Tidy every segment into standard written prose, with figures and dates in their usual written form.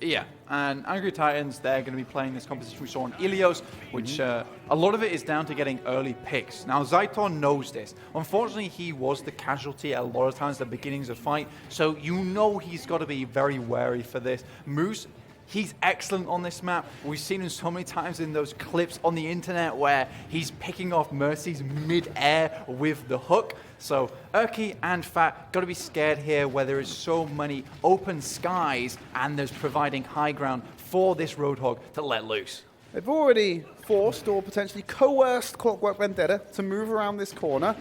Yeah, and Angry Titans, they're going to be playing this composition we saw on Ilios, which a lot of it is down to getting early picks. Now, Zytor knows this. Unfortunately, he was the casualty at a lot of times at the beginnings of fight, so you know he's got to be very wary for this. Moose, he's excellent on this map. We've seen him so many times in those clips on the internet where he's picking off Mercies mid-air with the hook. So Urki and Fat got to be scared here where there is so many open skies and there's providing high ground for this Roadhog to let loose. They've already forced or potentially coerced Clockwork Vendetta to move around this corner.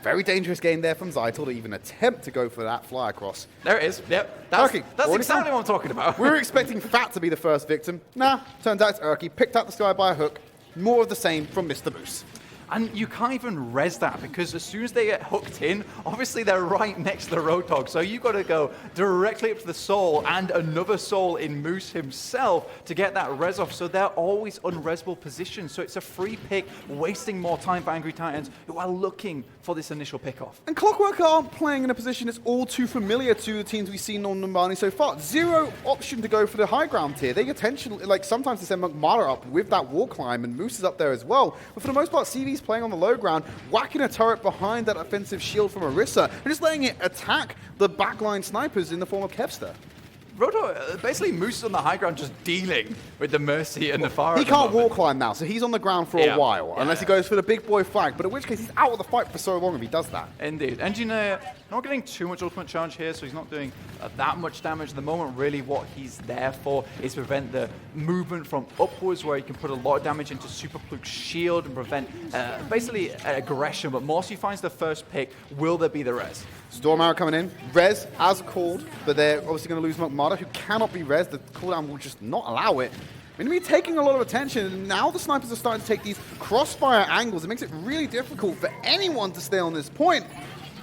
Very dangerous game there from Zytor to even attempt to go for that fly across. There it is. Yep. That's exactly what I'm talking about. We were expecting Fat to be the first victim. Nah, turns out it's Urki. Picked out the sky by a hook. More of the same from Mr. Moose. And you can't even res that because as soon as they get hooked in, obviously they're right next to the Roadhog. So you've got to go directly up to the soul and another soul in Moose himself to get that res off. So they're always unresable positions. So it's a free pick, wasting more time for Angry Titans who are looking for this initial pick off. And Clockwork aren't playing in a position that's all too familiar to the teams we've seen on Numbani so far. Zero option to go for the high ground tier. They intentionally, like sometimes they send Mara up with that wall climb and Moose is up there as well. But for the most part, CV's playing on the low ground, whacking a turret behind that offensive shield from Orisa, and just letting it attack the backline snipers in the form of Kevster. Basically Moose is on the high ground just dealing with the Mercy and the Fire. He can't wall climb now, so he's on the ground for a while, unless he goes for the big boy flag, but in which case he's out of the fight for so long if he does that. Indeed. Engineer not getting too much ultimate charge here, so he's not doing that much damage at the moment. Really what he's there for is prevent the movement from upwards, where he can put a lot of damage into Super Fluke's shield and prevent basically aggression, but Morsi finds the first pick. Will there be the res? Storm Arrow coming in. Res as called, but they're obviously going to lose Mokmada, who cannot be res. The cooldown will just not allow it. Enemy taking a lot of attention, and now the snipers are starting to take these crossfire angles. It makes it really difficult for anyone to stay on this point.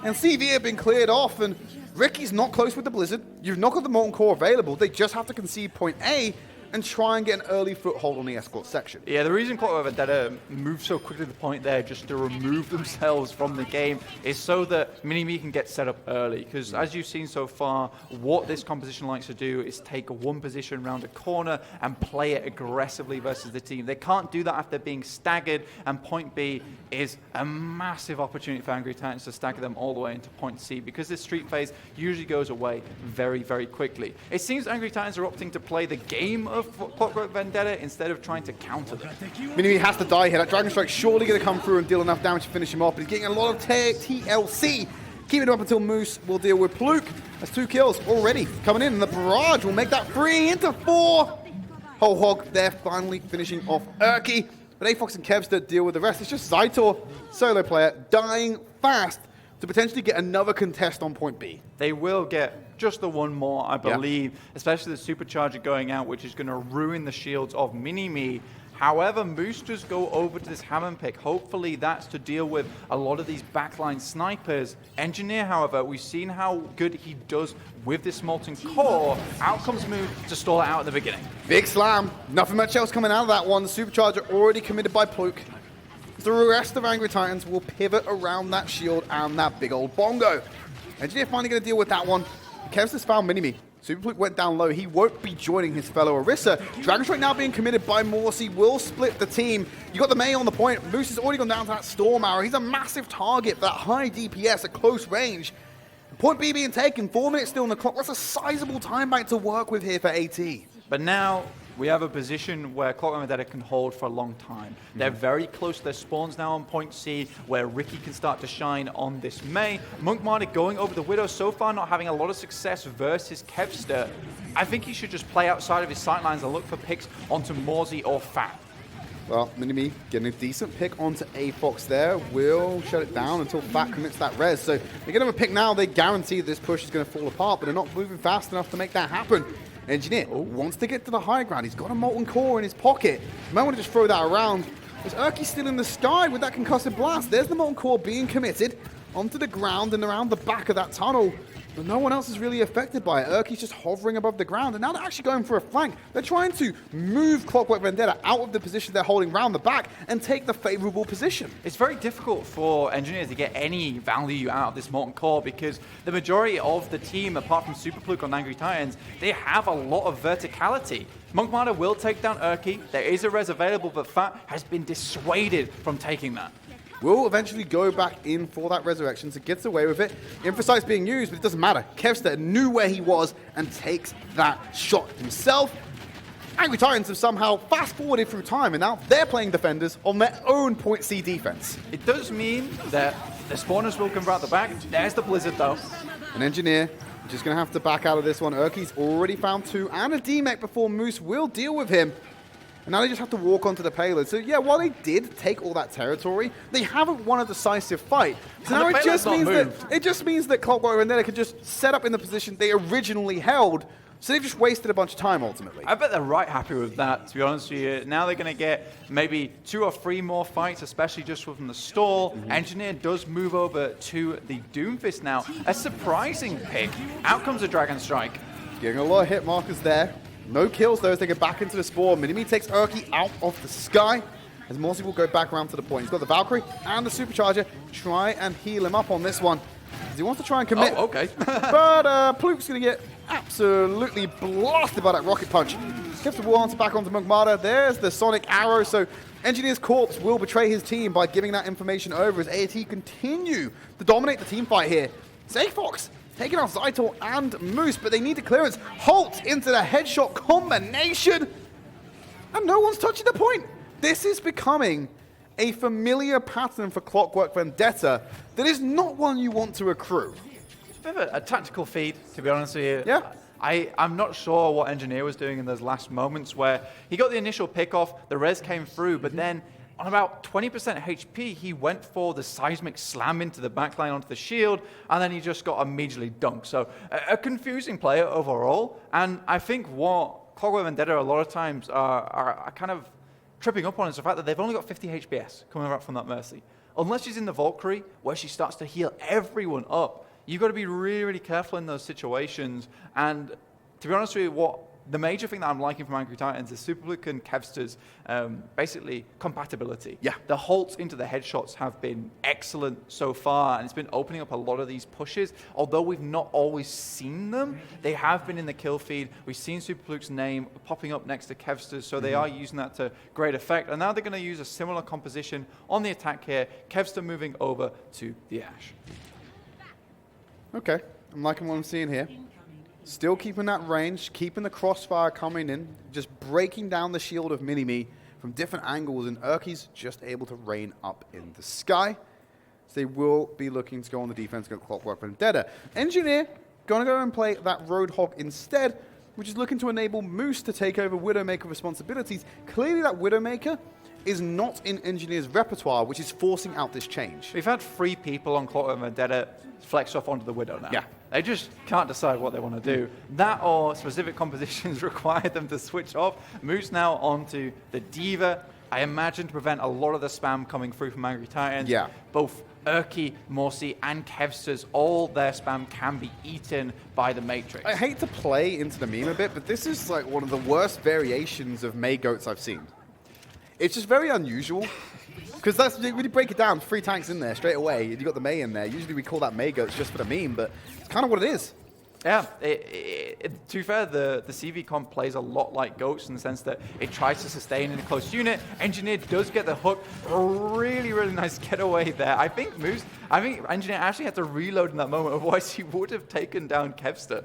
And CV have been cleared off, and Ricky's not close with the Blizzard. You've not got the Molten Core available. They just have to concede point A and try and get an early foothold on the escort section. Yeah, the reason Clockwork Vendetta moved so quickly to the point there just to remove themselves from the game is so that Mini-Me can get set up early. Because as you've seen so far, what this composition likes to do is take one position around a corner and play it aggressively versus the team. They can't do that after being staggered, and point B is a massive opportunity for Angry Titans to stagger them all the way into point C, because this street phase usually goes away very, very quickly. It seems Angry Titans are opting to play the game of Clockwork Vendetta instead of trying to counter them. Mini-Me has to die here. That Dragon Strike surely going to come through and deal enough damage to finish him off, but he's getting a lot of TLC. Keeping him up until Moose will deal with Pluke. That's 2 kills already coming in, and the barrage will make that 3 into 4. Whole Hog there finally finishing off Urki. But Aafox and Kevster deal with the rest. It's just Zytor, solo player, dying fast to potentially get another contest on point B. They will get just the one more, I believe, especially the supercharger going out, which is going to ruin the shields of Mini-Me. However, Moose does go over to this Hammond pick. Hopefully that's to deal with a lot of these backline snipers. Engineer, however, we've seen how good he does with this Molten Core. Out comes Moose to stall it out at the beginning. Big slam. Nothing much else coming out of that one. The supercharger already committed by Pluke. The rest of Angry Titans will pivot around that shield and that big old bongo. Engineer finally going to deal with that one. Kevster's found Mini-Me. Super Fluke went down low. He won't be joining his fellow Orisa. Dragon Strike now being committed by Morsi will split the team. You got the May on the point. Moose has already gone down to that Storm Arrow. He's a massive target for that high DPS at close range. Point B being taken. 4 minutes still on the clock. That's a sizable time bank to work with here for AT. But now we have a position where Clockwork Vendetta can hold for a long time. They're very close to their spawns now on point C, where Ricky can start to shine on this May. Monkmarty going over the Widow, so far not having a lot of success versus Kevster. I think he should just play outside of his sightlines and look for picks onto Morsey or Fat. Well, Mini-Me getting a decent pick onto Aafox there. Will shut it down until Fat commits that res. So they get him a pick now. They guarantee this push is going to fall apart, but they're not moving fast enough to make that happen. Engineer wants to get to the high ground. He's got a Molten Core in his pocket. You might want to just throw that around. Is Urki still in the sky with that concussive blast? There's the Molten Core being committed onto the ground and around the back of that tunnel. But no one else is really affected by it. Erky's just hovering above the ground, and now they're actually going for a flank. They're trying to move Clockwork Vendetta out of the position they're holding round the back and take the favorable position. It's very difficult for engineers to get any value out of this Molten Core because the majority of the team, apart from Superpluke on Angry Titans, they have a lot of verticality. Monkmada will take down Erky. There is a res available, but Fat has been dissuaded from taking that. Will eventually go back in for that resurrection, so gets away with it. Infosite's being used, but it doesn't matter. Kevster knew where he was and takes that shot himself. Angry Titans have somehow fast-forwarded through time, and now they're playing defenders on their own point C defense. It does mean that the spawners will come out the back. There's the Blizzard, though. An engineer just going to have to back out of this one. Erky's already found 2 and a D-Mech before Moose will deal with him. And now they just have to walk onto the payload. So yeah, while they did take all that territory, they haven't won a decisive fight. So now it just means that Clockwork Vendetta could just set up in the position they originally held. So they've just wasted a bunch of time ultimately. I bet they're right happy with that, to be honest with you. Now they're going to get maybe 2 or 3 more fights, especially just within the stall. Engineer does move over to the Doomfist now. A surprising pick. Out comes a Dragon Strike. Getting a lot of hit markers there. No kills though as they get back into the spawn. Minimi takes Erky out of the sky as Morsey will go back around to the point. He's got the Valkyrie and the Supercharger. Try and heal him up on this one. He wants to try and commit. Oh, okay. But Pluke's going to get absolutely blasted by that rocket punch. Kevster will answer back onto Monkmada. There's the Sonic Arrow. So Engineer's corpse will betray his team by giving that information over as AAT continue to dominate the team fight here. Fox taking out Zander and Moose, but they need the clearance. Halt into the headshot combination. And no one's touching the point. This is becoming a familiar pattern for Clockwork Vendetta that is not one you want to accrue. It's a bit of a tactical feed, to be honest with you. Yeah. I'm not sure what Engineer was doing in those last moments where he got the initial pick off, the res came through, but then on about 20% HP, he went for the seismic slam into the backline onto the shield, and then he just got immediately dunked. So a confusing player overall, and I think what Clockwork Vendetta a lot of times are kind of tripping up on is the fact that they've only got 50 HPS coming out from that Mercy. Unless she's in the Valkyrie, where she starts to heal everyone up, you've got to be really, really careful in those situations. And to be honest with you, the major thing that I'm liking from Angry Titans is Superpluke and Kevster's basically compatibility. Yeah. The halts into the headshots have been excellent so far, and it's been opening up a lot of these pushes. Although we've not always seen them, they have been in the kill feed. We've seen Superpluke's name popping up next to Kevster's, so they are using that to great effect. And now they're going to use a similar composition on the attack here. Kevster moving over to the Ash. Okay, I'm liking what I'm seeing here. Still keeping that range, keeping the crossfire coming in, just breaking down the shield of Minimi from different angles, and Erky's just able to rain up in the sky. So they will be looking to go on the defense against Clockwork Vendetta. Engineer going to go and play that Roadhog instead, which is looking to enable Moose to take over Widowmaker responsibilities. Clearly that Widowmaker is not in Engineer's repertoire, which is forcing out this change. We've had 3 people on Clockwork Vendetta flex off onto the Widow now. Yeah. They just can't decide what they want to do. That or specific compositions require them to switch off. Moose now onto the Diva. I imagine to prevent a lot of the spam coming through from Angry Titans. Yeah. Both Erky, Morsey, and Kevster's, all their spam can be eaten by the Matrix. I hate to play into the meme a bit, but this is like one of the worst variations of May Goats I've seen. It's just very unusual. Because that's, when you break it down, 3 tanks in there straight away, you got the May in there. Usually we call that May Goats just for the meme, but it's kind of what it is. Yeah, to be fair, the CV comp plays a lot like Goats in the sense that it tries to sustain in a close unit. Engineer does get the hook. Really, really nice getaway there. I think Engineer actually had to reload in that moment, otherwise he would have taken down Kevster.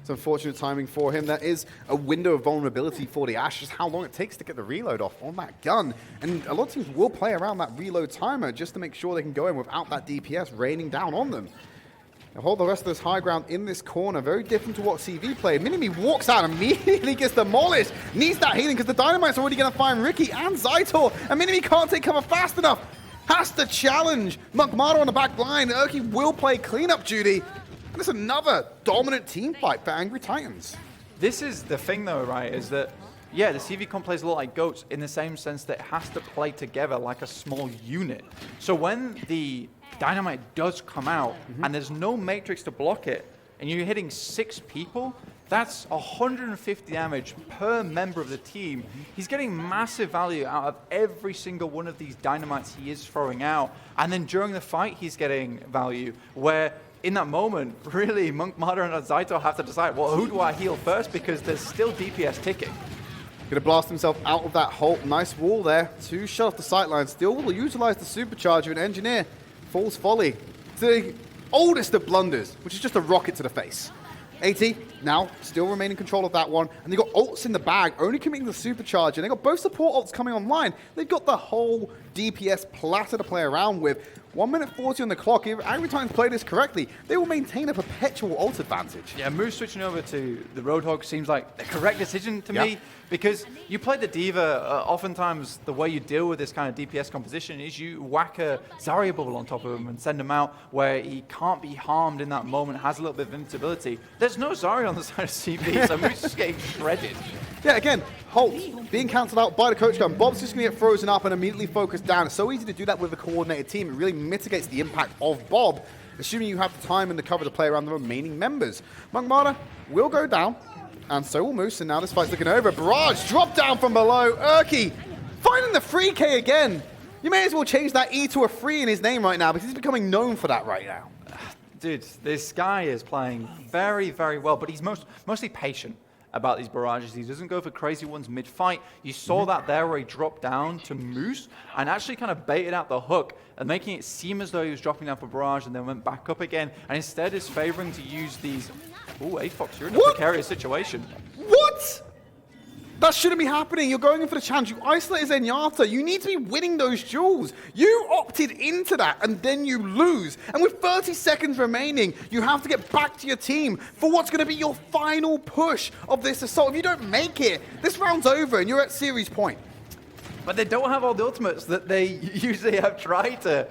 It's unfortunate timing for him. That is a window of vulnerability for the Ash, just how long it takes to get the reload off on that gun. And a lot of teams will play around that reload timer just to make sure they can go in without that DPS raining down on them. They'll hold the rest of this high ground in this corner. Very different to what CV played. Minimi walks out, immediately gets demolished. Needs that healing because the Dynamite's already going to find Ricky and Zander. And Minimi can't take cover fast enough. Has to challenge Monkmada on the back line. Erky will play cleanup duty. And it's another dominant team fight for Angry Titans. This is the thing though, right, is that, yeah, the CV comp plays a lot like Goats in the same sense that it has to play together like a small unit. So when the Dynamite does come out and there's no Matrix to block it, and you're hitting 6 people, that's 150 damage per member of the team. He's getting massive value out of every single one of these dynamites he is throwing out. And then during the fight, he's getting value where in that moment, really, Monk Martyr and Zaito have to decide, well, who do I heal first? Because there's still DPS ticking. Gonna blast himself out of that hole. Nice wall there to shut off the sideline. Still will utilize the supercharger and engineer. False Folly. The oldest of blunders, which is just a rocket to the face. AT now still remain in control of that one. And they've got ults in the bag, only committing the supercharger. They've got both support ults coming online. They've got the whole DPS platter to play around with. 1 minute 40 on the clock. If Angry Titans play this correctly, they will maintain a perpetual ult advantage. Yeah, move switching over to the Roadhog seems like the correct decision to me, because you play the D.Va, oftentimes the way you deal with this kind of DPS composition is you whack a Zarya bubble on top of him and send him out where he can't be harmed in that moment, has a little bit of invincibility. There's no Zarya on the side of CB, so Moose is getting shredded. Yeah, again, Holt being cancelled out by the coach gun. Bob's just going to get frozen up and immediately focused down. It's so easy to do that with a coordinated team. It really mitigates the impact of Bob, assuming you have the time and the cover to play around the remaining members. Monk Martyr will go down, and so will Moose, and now this fight's looking over. Barrage drop down from below. Urki finding the 3K again. You may as well change that E to a 3 in his name right now, because he's becoming known for that right now. Dude, this guy is playing very, very well, but he's mostly patient about these barrages. He doesn't go for crazy ones mid-fight. You saw that there where he dropped down to Moose and actually kind of baited out the hook and making it seem as though he was dropping down for barrage and then went back up again, and instead is favoring to use these... Ooh, A-Fox, you're in a precarious situation. What? That shouldn't be happening. You're going in for the challenge. You isolated Zenyatta. You need to be winning those duels. You opted into that, and then you lose. And with 30 seconds remaining, you have to get back to your team for what's going to be your final push of this assault. If you don't make it, this round's over, and you're at series point. But they don't have all the ultimates that they usually have tried to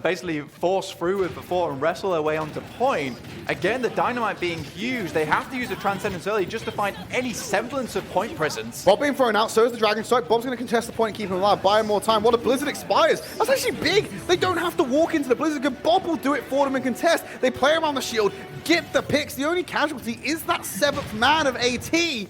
basically force through with before and wrestle their way onto point. Again, the Dynamite being used, they have to use the Transcendence early just to find any semblance of point presence. Bob being thrown out, so is the Dragon Strike. Bob's going to contest the point and keep him alive, buy him more time. While the Blizzard expires, that's actually big. They don't have to walk into the Blizzard, because Bob will do it for them and contest. They play around the shield, get the picks. The only casualty is that 7th man of AT.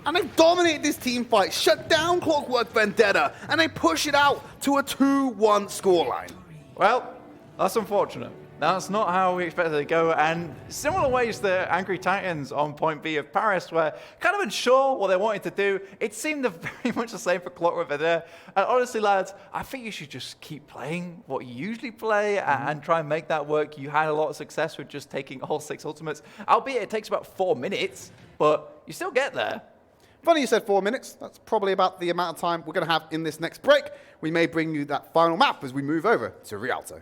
And they dominate this team fight, shut down Clockwork Vendetta, and they push it out to a 2-1 scoreline. Well, that's unfortunate. That's not how we expected it to go, and similar ways the Angry Titans on point B of Paris were kind of unsure what they wanted to do. It seemed very much the same for Clockwork Vendetta. And honestly, lads, I think you should just keep playing what you usually play and try and make that work. You had a lot of success with just taking all 6 ultimates, albeit it takes about 4 minutes, but you still get there. Funny you said 4 minutes. That's probably about the amount of time we're going to have in this next break. We may bring you that final map as we move over to Rialto.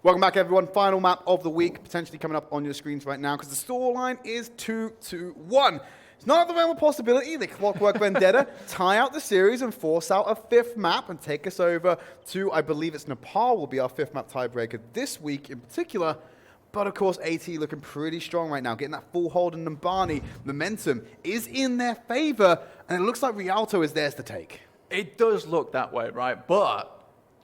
Welcome back, everyone. Final map of the week, potentially coming up on your screens right now, because the scoreline is 2-1. It's not out of the realm of possibility. The Clockwork Vendetta tie out the series and force out a 5th map and take us over to, I believe it's Nepal will be our 5th map tiebreaker this week in particular. But of course, AT looking pretty strong right now, getting that full hold in Numbani. Momentum is in their favor, and it looks like Rialto is theirs to take. It does look that way, right? But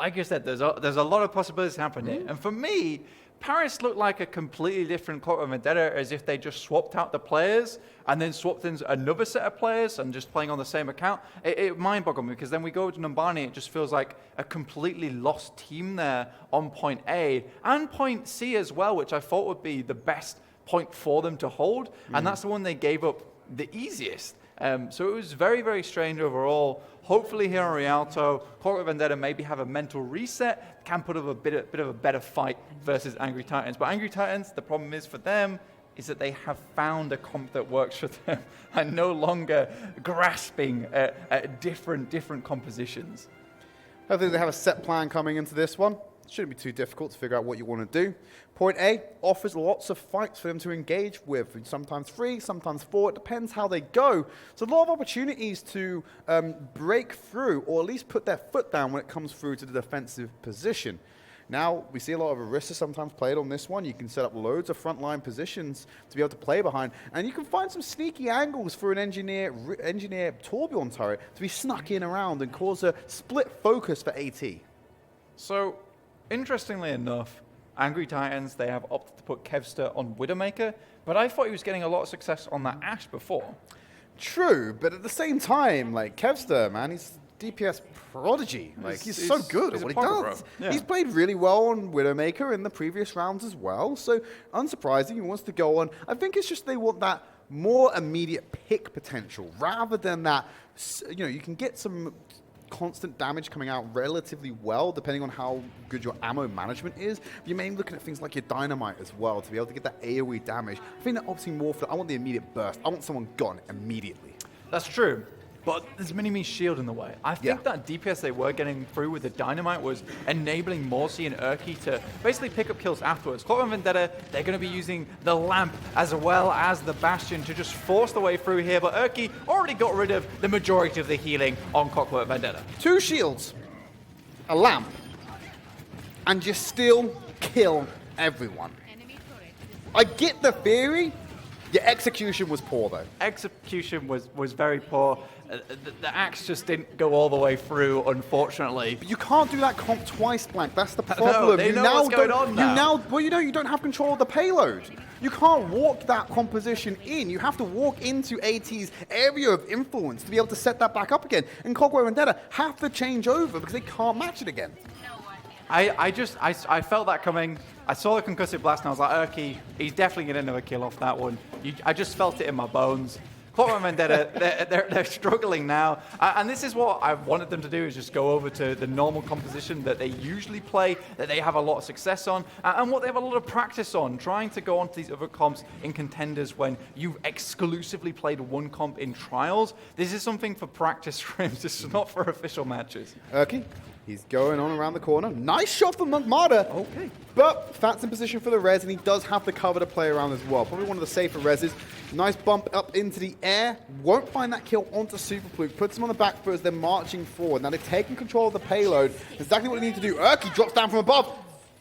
like I said, there's a lot of possibilities happening. And for me, Paris looked like a completely different Clockwork Vendetta, as if they just swapped out the players and then swapped in another set of players and just playing on the same account. It mind-boggled me, because then we go to Numbani, it just feels like a completely lost team there on point A and point C as well, which I thought would be the best point for them to hold. And that's the one they gave up the easiest. So it was very, very strange overall. Hopefully here on Rialto, Clockwork Vendetta maybe have a mental reset, can put up a bit of a better fight versus Angry Titans. But Angry Titans, the problem is for them, is that they have found a comp that works for them and no longer grasping at different compositions. I think they have a set plan coming into this one. Shouldn't be too difficult to figure out what you want to do. Point A offers lots of fights for them to engage with, sometimes 3, sometimes 4, it depends how they go. So a lot of opportunities to break through, or at least put their foot down when it comes through to the defensive position. Now, we see a lot of Orisa sometimes played on this one. You can set up loads of frontline positions to be able to play behind, and you can find some sneaky angles for an engineer Torbjorn turret to be snuck in around and cause a split focus for AT. So, interestingly enough, Angry Titans, they have opted to put Kevster on Widowmaker, but I thought he was getting a lot of success on that Ashe before. True, but at the same time, like, Kevster, man, he's DPS prodigy. Like, he's so good at what he does. Yeah. He's played really well on Widowmaker in the previous rounds as well, so unsurprising, he wants to go on. I think it's just they want that more immediate pick potential, rather than that, you know, you can get some constant damage coming out relatively well, depending on how good your ammo management is. You may be looking at things like your dynamite as well to be able to get that AoE damage. I think that opting more for, I want the immediate burst. I want someone gone immediately. That's true. But there's Mini-Me shield in the way. I think that DPS they were getting through with the Dynamite was enabling Morsi and Urki to basically pick up kills afterwards. Clockwork Vendetta, they're going to be using the Lamp as well as the Bastion to just force the way through here. But Urki already got rid of the majority of the healing on Clockwork Vendetta. 2 shields, a Lamp, and you still kill everyone. I get the theory. Your execution was poor, though. Execution was very poor. The axe just didn't go all the way through, unfortunately. But you can't do that comp twice, Blank. That's the problem. No, they know what's going on now. Well, you don't have control of the payload. You can't walk that composition in. You have to walk into AT's area of influence to be able to set that back up again. And Clockwork Vendetta have to change over because they can't match it again. I felt that coming. I saw the concussive blast and I was like, Urki, he's definitely getting another kill off that one. I just felt it in my bones. Clockwork Vendetta, they're struggling now. And this is what I wanted them to do, is just go over to the normal composition that they usually play, that they have a lot of success on, and what they have a lot of practice on, trying to go onto these other comps in Contenders when you've exclusively played one comp in Trials. This is something for practice frames. This is not for official matches. Urki, he's going on around the corner. Nice shot from Monkmada. Okay. But Fat's in position for the res, and he does have the cover to play around as well. Probably one of the safer reses. Nice bump up into the air. Won't find that kill onto Superfluke. Puts him on the back foot as they're marching forward. Now they've taken control of the payload. Exactly what they need to do. Urki drops down from above,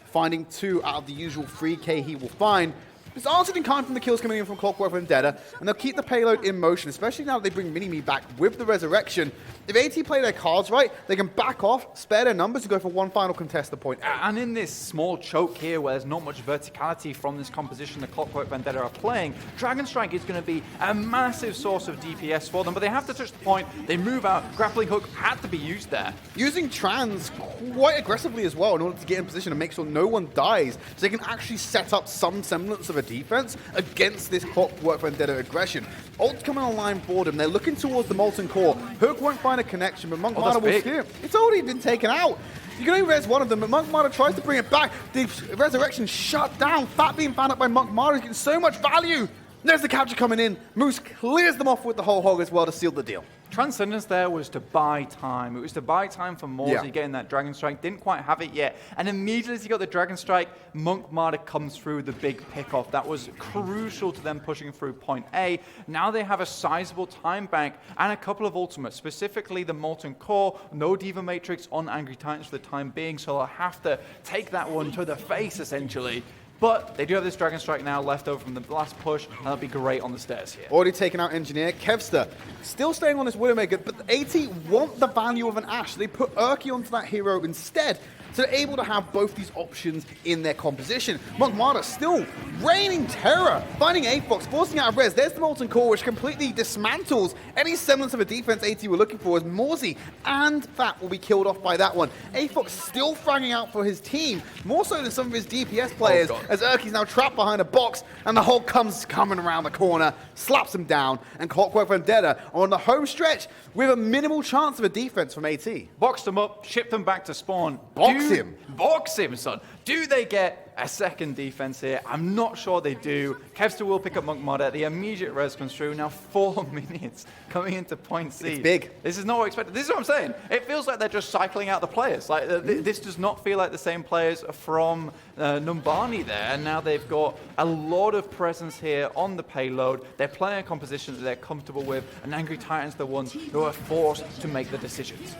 finding 2 out of the usual 3K he will find. It's answered in kind from the kills coming in from Clockwork Vendetta, and they'll keep the payload in motion, especially now that they bring Mini-Me back with the Resurrection. If AT play their cards right, they can back off, spare their numbers, and go for one final contest at point A. And in this small choke here, where there's not much verticality from this composition the Clockwork Vendetta are playing, Dragon Strike is going to be a massive source of DPS for them, but they have to touch the point. They move out. Grappling Hook had to be used there. Using Trans quite aggressively as well in order to get in position and make sure no one dies, so they can actually set up some semblance of a defense against this Clockwork Vendetta aggression. Ult's coming online for them. They're looking towards the Molten Core. Hook won't find a connection, but Monkmada will steer. It's already been taken out. You can only res one of them, but Monkmada tries to bring it back. The Resurrection shut down. Fat being found up by Monkmada is getting so much value. There's the capture coming in. Moose clears them off with the whole hog as well to seal the deal. Transcendence there was to buy time. It was to buy time for Morsey getting that Dragon Strike. Didn't quite have it yet. And immediately as he got the Dragon Strike, Monk Martyr comes through the big pickoff. That was crucial to them pushing through point A. Now they have a sizable time bank and a couple of ultimates, specifically the Molten Core, no Diva Matrix on Angry Titans for the time being, so they'll have to take that one to the face, essentially. But they do have this Dragon Strike now left over from the last push, and that'll be great on the stairs here. Already taken out Engineer. Kevster still staying on this Widowmaker, but the AT want the value of an Ashe. They put Erky onto that hero instead. So they're able to have both these options in their composition. Monk Martyr still raining terror, finding A-Fox, forcing out of res. There's the Molten Core, which completely dismantles any semblance of a defense AT were looking for as Morsey and Fat will be killed off by that one. A-Fox still fragging out for his team, more so than some of his DPS players, as Erky's now trapped behind a box, and the Hulk comes coming around the corner, slaps him down, and Clockwork Vendetta are on the home stretch with a minimal chance of a defense from AT. Boxed them up, shipped them back to spawn. Box him, son. Do they get a second defense here? I'm not sure they do. Kevster will pick up Monk Martyr. The immediate res comes through. Now 4 minutes coming into point C. It's big. This is not what I expected. This is what I'm saying. It feels like they're just cycling out the players. Like this does not feel like the same players from Numbani there. And now they've got a lot of presence here on the payload. They're playing a composition that they're comfortable with. And Angry Titans, the ones who are forced to make the decisions.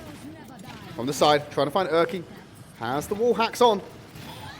On the side, trying to find Erky. Has the wall hacks on.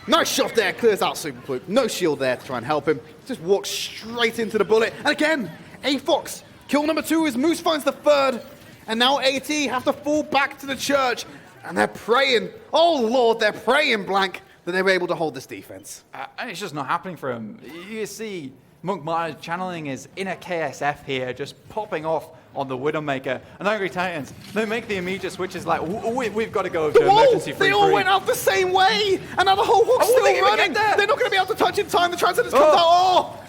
Nice shot there, clears out Super Fluke. No shield there to try and help him. Just walks straight into the bullet. And again, A-Fox. Kill number 2 as Moose finds the 3rd. And now AT have to fall back to the church. And they're praying. Oh, Lord, they're praying, Blank, that they were able to hold this defense. And it's just not happening for him. You see Monk Martyr channeling his inner KSF here, just popping off on the Widowmaker. And Angry Titans, they make the immediate switches like, we've got to go to emergency free. They all went out the same way, and now the whole Hawk's still running. They're not going to be able to touch in time. The Transcendence comes out. Oh,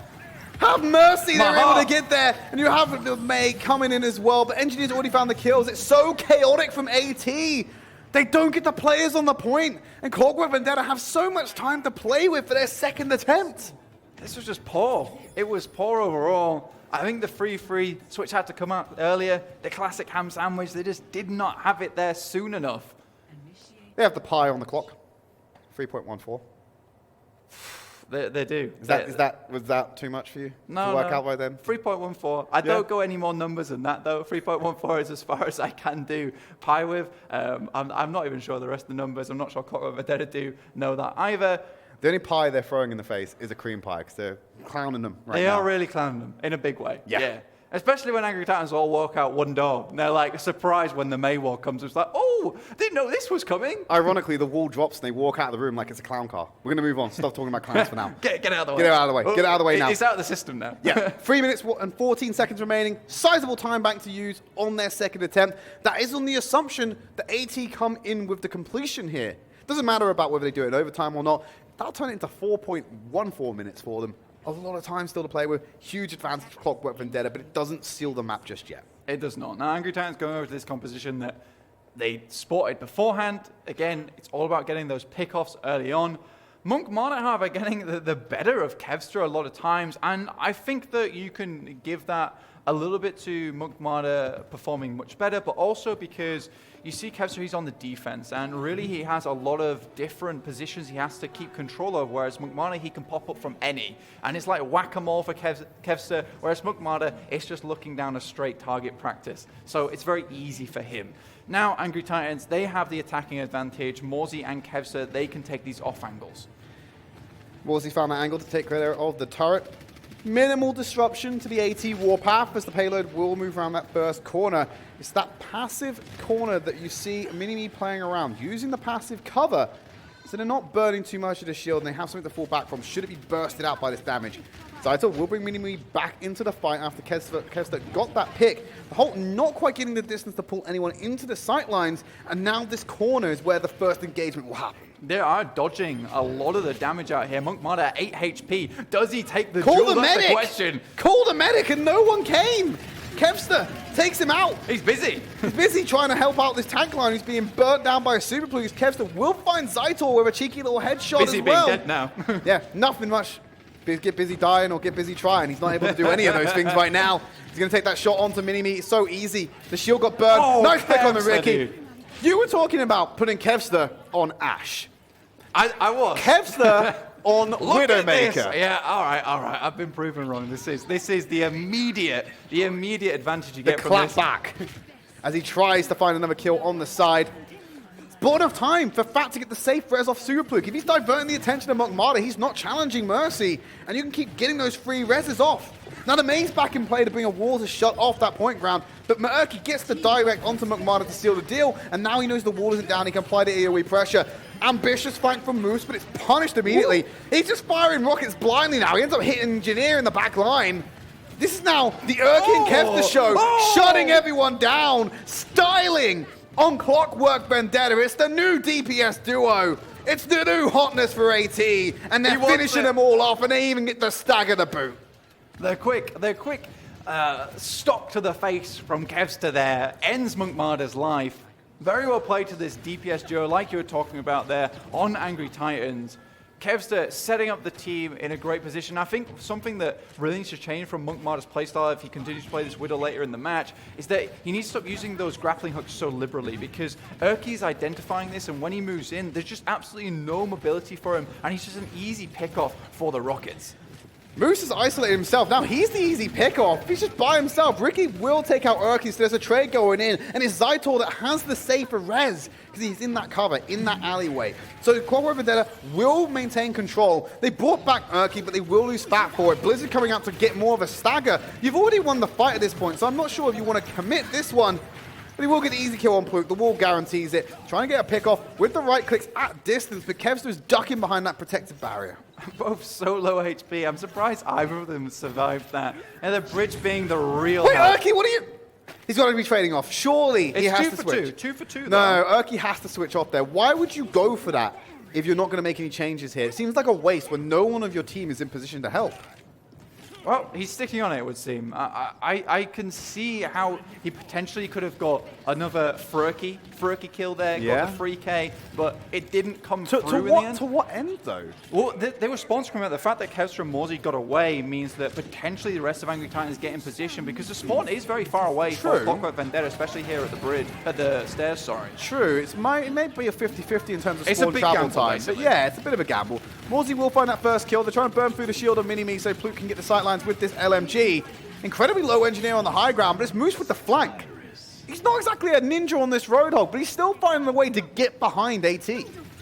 have mercy. They're able to get there. And you have the May coming in as well, but Engineers already found the kills. It's so chaotic from AT. They don't get the players on the point, and Clockwork Vendetta have so much time to play with for their second attempt. This was just poor. It was poor overall. I think the free switch had to come out earlier. The classic ham sandwich, they just did not have it there soon enough. They have the pie on the clock. 3.14. They do. Was that too much for you to work out by then? 3.14. I don't go any more numbers than that, though. 3.14 is as far as I can do pie with. I'm not even sure the rest of the numbers. I'm not sure Clockwork Vendetta do know that either. The only pie they're throwing in the face is a cream pie because they're clowning them right now. They are really clowning them in a big way. Yeah. Especially when Angry Titans all walk out one door. And they're like surprised when the May wall comes. It's like, oh, didn't know this was coming. Ironically, the wall drops and they walk out of the room like it's a clown car. We're going to move on. Stop talking about clowns for now. Get out of the way. Get out of the way. Get out of the way now. It's out of the system now. Yeah. 3 minutes and 14 seconds remaining. Sizable time bank to use on their second attempt. That is on the assumption that AT come in with the completion here. Doesn't matter about whether they do it in overtime or not. That'll turn it into 4.14 minutes for them. A lot of time still to play with. Huge advantage for Clockwork Vendetta, but it doesn't seal the map just yet. It does not. Now, Angry Titans going over to this composition that they spotted beforehand. Again, it's all about getting those pickoffs early on. Monk Martyr, however, getting the better of Kevster a lot of times, and I think that you can give that a little bit to Monk Martyr performing much better, but also because you see Kevster, he's on the defense, and really he has a lot of different positions he has to keep control of, whereas Monk Martyr, he can pop up from any. And it's like whack-a-mole for Kevster, whereas Monk Martyr, it's just looking down a straight target practice. So it's very easy for him. Now, Angry Titans, they have the attacking advantage. Morsey and Kevster, they can take these off angles. Morsey found that angle to take care of the turret. Minimal disruption to the AT warpath as the payload will move around that first corner. It's that passive corner that you see Mini-Me playing around, using the passive cover, so they're not burning too much of the shield and they have something to fall back from should it be bursted out by this damage. Zaito will bring Mini-Me back into the fight after Kevster got that pick. The Hulk not quite getting the distance to pull anyone into the sightlines, and now this corner is where the first engagement will happen. They are dodging a lot of the damage out here. Monk Martyr, 8 HP. Does he take the Call duel? the That's medic! the question. Call the medic, and no one came! Kevster takes him out. He's busy. He's busy trying to help out this tank line who's being burnt down by a super plug. Kevster will find Zaito with a cheeky little headshot Busy as well. being dead now. Yeah, nothing much. Get busy dying or get busy trying. He's not able to do any of those things right now. He's going to take that shot onto Mini-Me. It's so easy. The shield got burned. Oh, nice pick on the Kevster, Ricky. dude. You were talking about putting Kevster on Ashe. I was. Kevster on Look at this. Widowmaker. Yeah, all right. I've been proven wrong. This is the immediate advantage you get from Clap this. back as he tries to find another kill on the side. It's bought enough time for Fat to get the safe res off Superpluke. If he's diverting the attention of Monkmada, he's not challenging Mercy, and you can keep getting those free reses off. Now the main's back in play to bring a wall to shut off that point ground, but Maerky gets the direct onto Monkmada to seal the deal, and now he knows the wall isn't down, he can apply the AoE pressure. Ambitious flank from Moose, but it's punished immediately. He's just firing rockets blindly now. He ends up hitting Engineer in the back line. This is now the and Kevster show, shutting everyone down, styling on Clockwork Vendetta. It's the new DPS duo. It's the new hotness for AT, and they're finishing them all off, and they even get the stagger the boot. They're quick stock to the face from Kevster there. Ends Monkmada's life. Very well played to this DPS duo, like you were talking about there, on Angry Titans. Kevster setting up the team in a great position. I think something that really needs to change from Monkmada's playstyle if he continues to play this Widow later in the match is that he needs to stop using those grappling hooks so liberally, because Erky's identifying this, and when he moves in, there's just absolutely no mobility for him, and he's just an easy pickoff for the Rockets. Moose has isolated himself. Now he's the easy pick-off. He's just by himself. Ricky will take out Erky, so there's a trade going in. And it's Zytor that has the safer res, because he's in that cover, in that alleyway. So Clockwork Vendetta will maintain control. They brought back Erky, but they will lose Fat for it. Blizzard coming out to get more of a stagger. You've already won the fight at this point, so I'm not sure if you want to commit this one. But he will get the easy kill on Pluke. The wall guarantees it. Trying to get a pick off with the right clicks at distance, but Kevster's ducking behind that protective barrier. Both so low HP. I'm surprised either of them survived that. And the bridge being the real Wait, help. Erky, what are you... He's got to be trading off. Surely he has to switch. 2 for 2, though. No, Erky has to switch off there. Why would you go for that if you're not going to make any changes here? It seems like a waste when no one of your team is in position to help. Well, he's sticking on it, it would seem. I can see how he potentially could have got another Furky kill there, got the free K, but it didn't come through in the end. To what end, though? Well, they were sponsoring it. The fact that Kevster and Morsey got away means that potentially the rest of Angry Titans get in position, because the spawn is very far away from Clockwork Vendetta, especially here at the bridge, at the stairs, sorry. True, it may be a 50-50 in terms of It's spawn a big travel gamble, time. basically. But yeah, it's a bit of a gamble. Morsey will find that first kill. They're trying to burn through the shield of Mini-Me so Pluke can get the sightlines with this LMG. Incredibly low engineer on the high ground, but it's Moose with the flank. He's not exactly a ninja on this Roadhog, but he's still finding a way to get behind AT.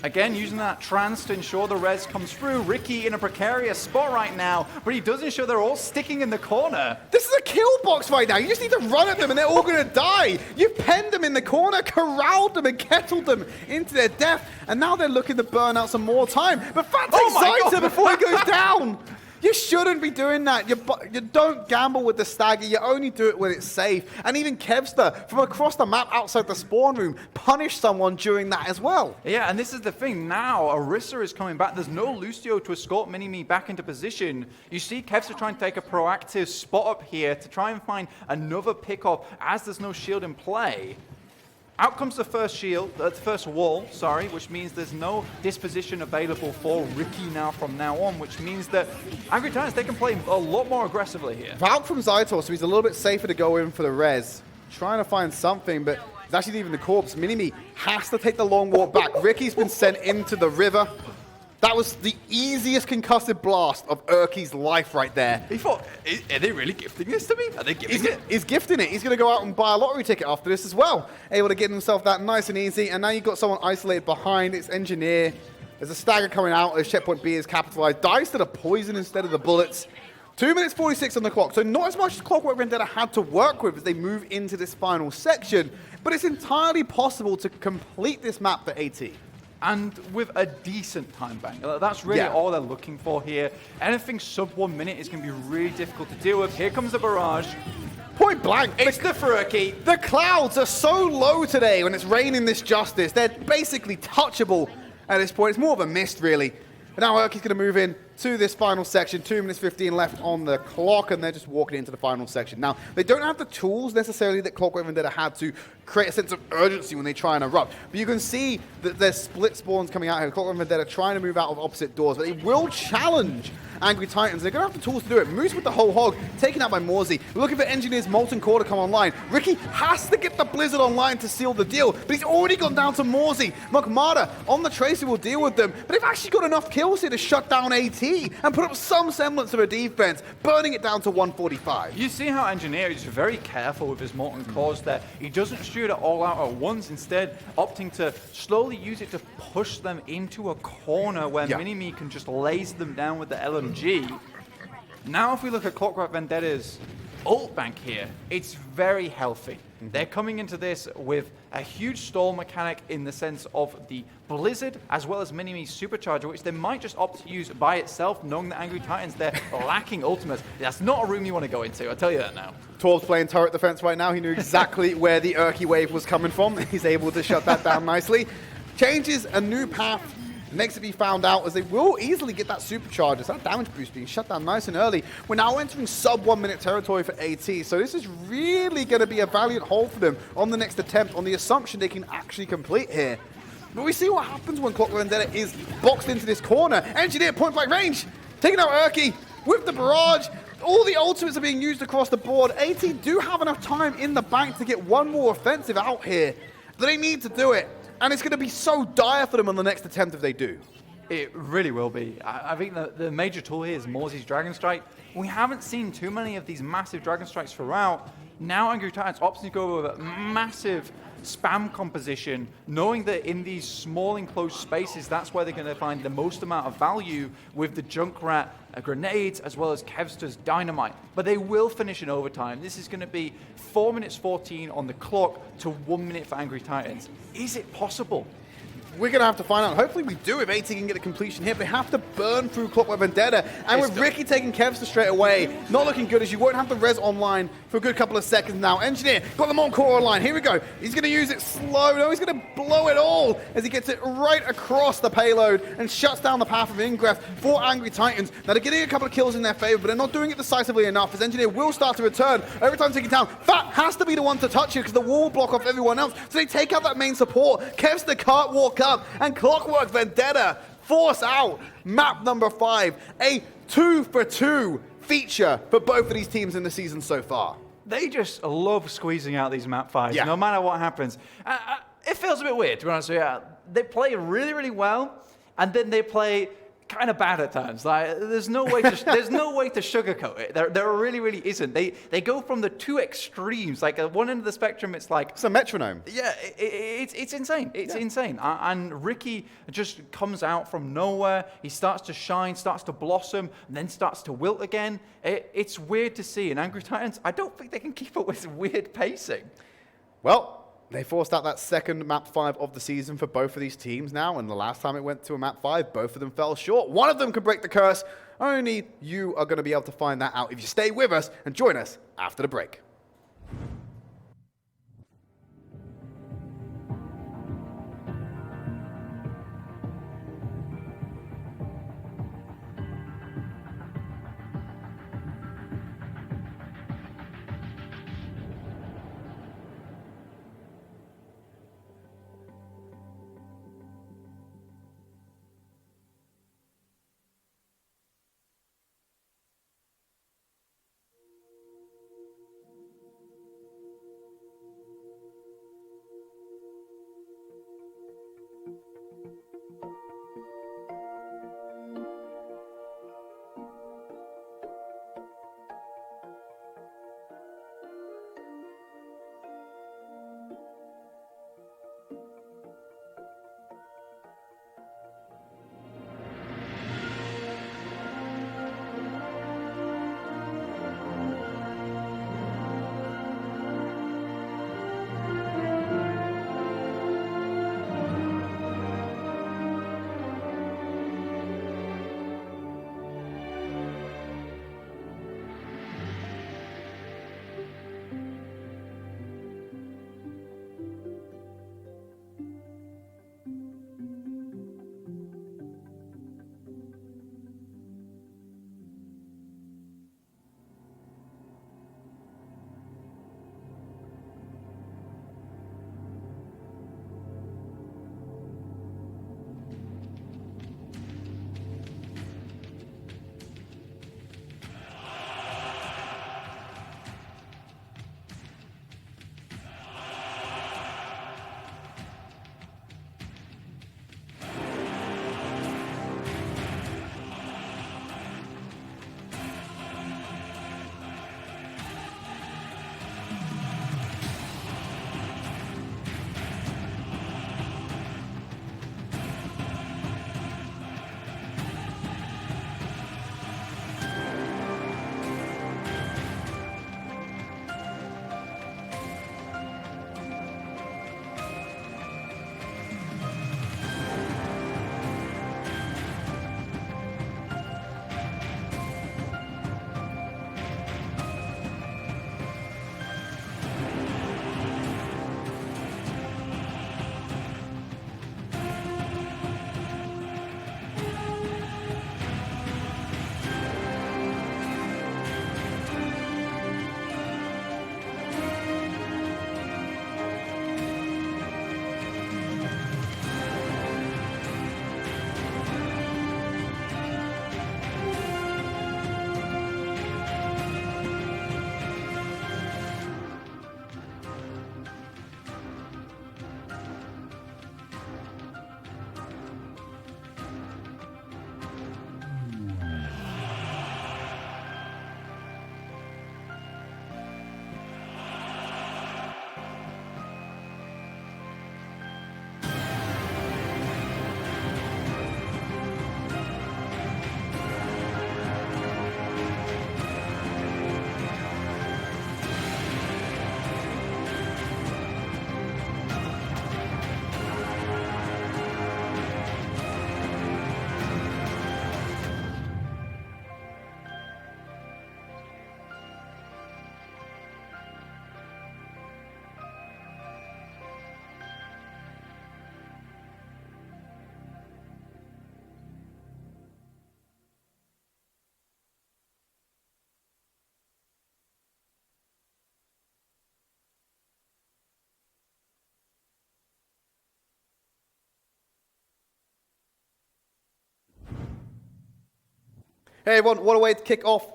Again, using that trance to ensure the res comes through. Ricky in a precarious spot right now, but he does ensure they're all sticking in the corner. This is a kill box right now. You just need to run at them and they're all going to die. You've penned them in the corner, corralled them and kettled them into their death, and now they're looking to burn out some more time. But Fat takes Zytor before he goes down. You shouldn't be doing that. You don't gamble with the stagger. You only do it when it's safe. And even Kevster, from across the map outside the spawn room, punished someone during that as well. Yeah, and this is the thing. Now, Orisa is coming back. There's no Lucio to escort Mini-Me back into position. You see Kevster trying to take a proactive spot up here to try and find another pick-off as there's no shield in play. Out comes the first shield, the first wall, sorry, which means there's no disposition available for Ricky now from now on, which means that Angry Titans, they can play a lot more aggressively here. Out from Zytor, so he's a little bit safer to go in for the res. Trying to find something, but he's actually leaving the corpse. Mini-Me has to take the long walk back. Ricky's been sent into the river. That was the easiest concussive blast of Erky's life right there. He thought, are they really gifting this to me? Are they giving it? He's gifting it. He's going to go out and buy a lottery ticket after this as well. Able to get himself that nice and easy. And now you've got someone isolated behind. It's Engineer. There's a stagger coming out as checkpoint B is capitalized. Dies to the poison instead of the bullets. 2 minutes 46 on the clock. So not as much as Clockwork Vendetta had to work with as they move into this final section. But it's entirely possible to complete this map for AT. And with a decent time bank. That's really all they're looking for here. Anything sub 1 minute is going to be really difficult to deal with. Here comes the barrage. Point blank. It's the Furky. The clouds are so low today when it's raining this justice. They're basically touchable at this point. It's more of a mist, really. But now Erky's going to move in to this final section. 2 minutes 15 left on the clock, and they're just walking into the final section. Now, they don't have the tools necessarily that Clockwork Vendetta had to create a sense of urgency when they try and erupt. But you can see that there's split spawns coming out here. Clockwork Vendetta trying to move out of opposite doors, but they will challenge Angry Titans. They're going to have the tools to do it. Moose with the whole hog, taken out by Morsey. We're looking for Engineer's Molten Core to come online. Ricky has to get the Blizzard online to seal the deal, but he's already gone down to Morsey. Mukmada on the Tracer will deal with them, but they've actually got enough kills here to shut down AT and put up some semblance of a defense, burning it down to 145. You see how Engineer is very careful with his Molten Cores there. He doesn't shoot it all out at once, instead opting to slowly use it to push them into a corner where Mini-Me can just lace them down with the LMG. Now if we look at Clockwork Vendetta's ult bank here, it's very healthy. They're coming into this with a huge stall mechanic in the sense of the Blizzard as well as Mini-Me's Supercharger, which they might just opt to use by itself, knowing that Angry Titans, they're lacking ultimates. That's not a room you want to go into, I'll tell you that now. Torv's playing turret defense right now. He knew exactly where the Urky wave was coming from. He's able to shut that down nicely. Changes a new path. Next to be found out as they will easily get that supercharger. So that damage boost being shut down nice and early. We're now entering sub 1 minute territory for AT. So this is really going to be a valiant hold for them on the next attempt, on the assumption they can actually complete here. But we see what happens when Clockwork Vendetta is boxed into this corner. Engineer point blank range, taking out Urky with the barrage. All the ultimates are being used across the board. AT do have enough time in the bank to get one more offensive out here. But they need to do it. And it's going to be so dire for them on the next attempt if they do. It really will be. I think the major tool here is Morsey's Dragon Strike. We haven't seen too many of these massive Dragon Strikes throughout. Now Angry Titans opts to go with a massive spam composition, knowing that in these small enclosed spaces, that's where they're going to find the most amount of value with the Junkrat grenades as well as Kevster's dynamite. But they will finish in overtime. This is going to be 4 minutes 14 on the clock to 1 minute for Angry Titans. Is it possible? We're going to have to find out. Hopefully we do if AT can get a completion here. They have to burn through Clockwork Vendetta. And with Ricky taking Kevster straight away, not looking good as you won't have the res online for a good couple of seconds now. Engineer got them on core online. Here we go. He's going to use it slow. No, he's going to blow it all as he gets it right across the payload and shuts down the path of Ingress for Angry Titans. Now they're getting a couple of kills in their favor, but they're not doing it decisively enough as Engineer will start to return. Every time taking down, Fat has to be the one to touch it because the wall will block off everyone else. So they take out that main support. Kevster can't walk up and Clockwork Vendetta force out map number 5. A 2-for-2 feature for both of these teams in the season so far. They just love squeezing out these map 5s, no matter what happens. It feels a bit weird, to be honest with you. They play really, really well, and then they play kind of bad at times. Like there's no way to sugarcoat it. There really, really isn't. They go from the two extremes. Like at one end of the spectrum, it's like it's a metronome. Yeah, it's insane. It's insane. And Ricky just comes out from nowhere. He starts to shine, starts to blossom, and then starts to wilt again. It's weird to see. And Angry Titans, I don't think they can keep up with weird pacing. Well, they forced out that second map 5 of the season for both of these teams now, and the last time it went to a map 5, both of them fell short. One of them could break the curse. Only you are going to be able to find that out if you stay with us and join us after the break. Hey everyone, what a way to kick off,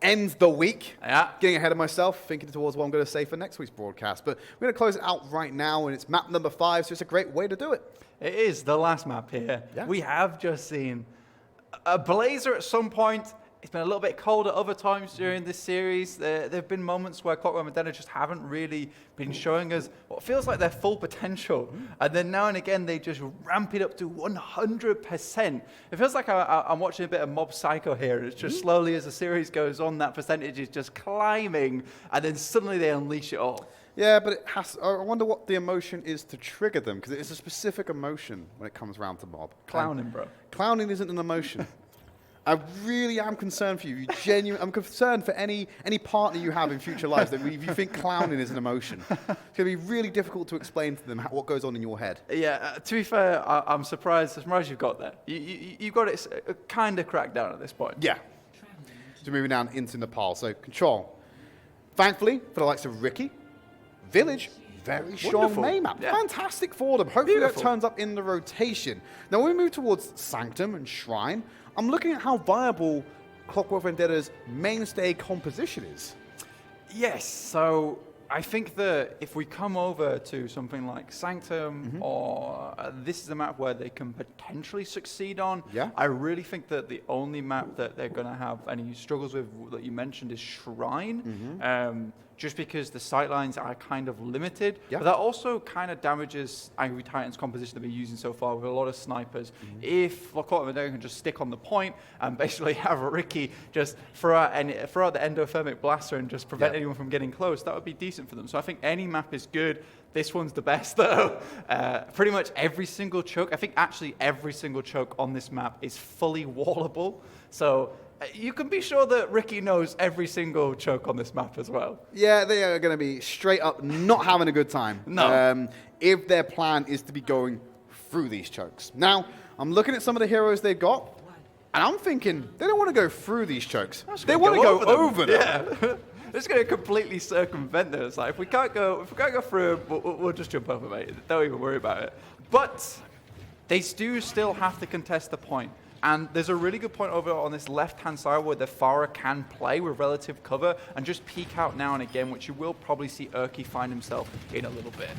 end the week. Yeah. Getting ahead of myself, thinking towards what I'm going to say for next week's broadcast. But we're going to close it out right now, and it's map number 5, so it's a great way to do it. It is the last map here. Yeah. We have just seen a blazer at some point. It's been a little bit cold at other times during this series. There have been moments where Clockwork Vendetta just haven't really been showing us what feels like their full potential. And then now and again, they just ramp it up to 100%. It feels like I'm watching a bit of Mob Psycho here. It's just slowly as the series goes on, that percentage is just climbing. And then suddenly they unleash it all. Yeah, but I wonder what the emotion is to trigger them, because it is a specific emotion when it comes around to Mob. Clowning, bro. Clowning isn't an emotion. I really am concerned for you. I'm concerned for any partner you have in future lives that if you think clowning is an emotion. It's going to be really difficult to explain to them what goes on in your head. Yeah, to be fair, I'm surprised you've got that. You've got it kind of cracked down at this point. Yeah. So moving down into Nepal. So Control. Thankfully, for the likes of Ricky, Village, very strong Wonderful. main map. Yeah. Fantastic for them. Hopefully Beautiful. that turns up in the rotation. Now, when we move towards Sanctum and Shrine, I'm looking at how viable Clockwork Vendetta's mainstay composition is. Yes, so I think that if we come over to something like Sanctum, or this is a map where they can potentially succeed on, Yeah. I really think that the only map that they're going to have any struggles with that you mentioned is Shrine. Just because the sightlines are kind of limited. Yeah. But that also kind of damages Angry Titan's composition they've been using so far with a lot of snipers. If Clockwork Vendetta can just stick on the point and basically have Ricky just throw out the endothermic blaster and just prevent anyone from getting close, that would be decent for them. So I think any map is good. This one's the best though. Pretty much every single choke, I think actually every single choke on this map is fully wallable. So you can be sure that Ricky knows every single choke on this map as well. Yeah, they are going to be straight up not having a good time. No. If their plan is to be going through these chokes. Now, I'm looking at some of the heroes they've got, and I'm thinking they don't want to go through these chokes. They want to go over them. Yeah. They're just going to completely circumvent this. Like, if we can't go through them, we'll just jump over, mate. Don't even worry about it. But they do still have to contest the point. And there's a really good point over on this left-hand side where the Farah can play with relative cover and just peek out now and again, which you will probably see Urki find himself in a little bit.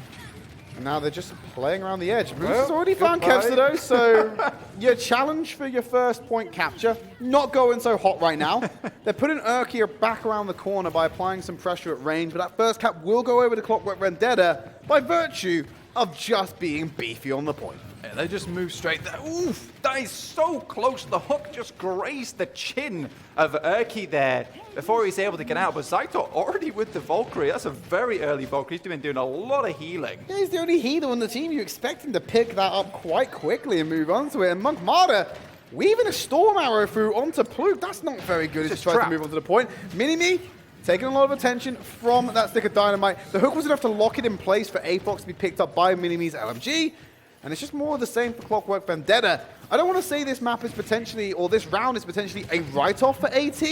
And now they're just playing around the edge. Moose Well, has already found goodbye. Kevster though, so your challenge for your first point capture, not going so hot right now. They're putting Urki back around the corner by applying some pressure at range, but that first cap will go over to Clockwork Vendetta by virtue of just being beefy on the point. Yeah, they just move straight there. Oof, that is so close. The hook just grazed the chin of Urki there before he's able to get out. But Zaito already with the Valkyrie. That's a very early Valkyrie. He's been doing a lot of healing. Yeah, he's the only healer on the team. You expect him to pick that up quite quickly and move on to it. And Monk Martyr weaving a storm arrow through onto Pluke. That's not very good as he Just tries trapped. to move on to the point. Mini-Me taking a lot of attention from that stick of dynamite. The hook was enough to lock it in place for Afox to be picked up by Mini-Me's LMG. And it's just more of the same for Clockwork Vendetta. I don't want to say this map is potentially, or this round is potentially a write-off for AT,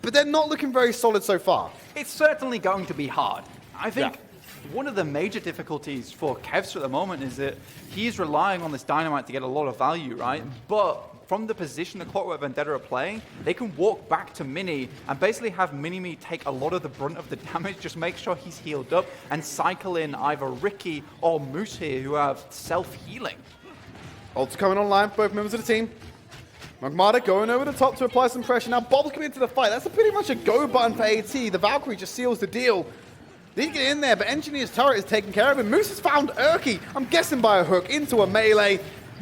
but they're not looking very solid so far. It's certainly going to be hard. I think one of the major difficulties for Kevster at the moment is that he's relying on this dynamite to get a lot of value, right? But from the position that Clockwork Vendetta are playing, they can walk back to Mini and basically have Mini-Me take a lot of the brunt of the damage, just make sure he's healed up, and cycle in either Ricky or Moose here, who have self-healing. Ult's coming online, both members of the team. Magmada going over the top to apply some pressure. Now Bob's coming into the fight. That's pretty much a go button for AT. The Valkyrie just seals the deal. They can get in there, but Engineer's turret is taken care of, and Moose has found Urki, I'm guessing by a hook, into a melee.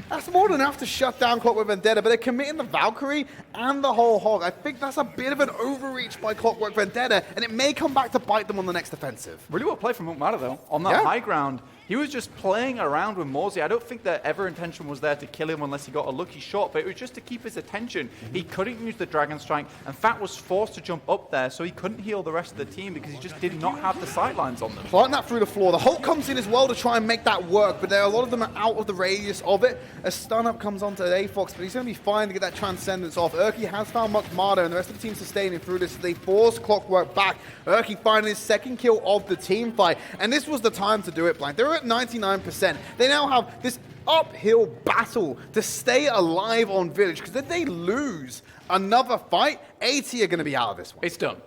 That's more than enough to shut down Clockwork Vendetta, but they're committing the Valkyrie and the whole hog. I think that's a bit of an overreach by Clockwork Vendetta, and it may come back to bite them on the next offensive. Really well played from Mukmada, though. On that high ground, he was just playing around with Morsey. I don't think that ever intention was there to kill him unless he got a lucky shot, but it was just to keep his attention. He couldn't use the Dragon Strike, and Fat was forced to jump up there, so he couldn't heal the rest of the team because he just did not have the sightlines on them. Planting that through the floor. The Hulk comes in as well to try and make that work, but a lot of them are out of the radius of it. A stun-up comes onto Afox, but he's going to be fine to get that Transcendence off. Urki has found Mukmada, and the rest of the team sustaining through this. They force Clockwork back. Urki finding his second kill of the team fight, and this was the time to do it, Blank. They're at 99%. They now have this uphill battle to stay alive on Village, because if they lose another fight, AT are going to be out of this one. It's done.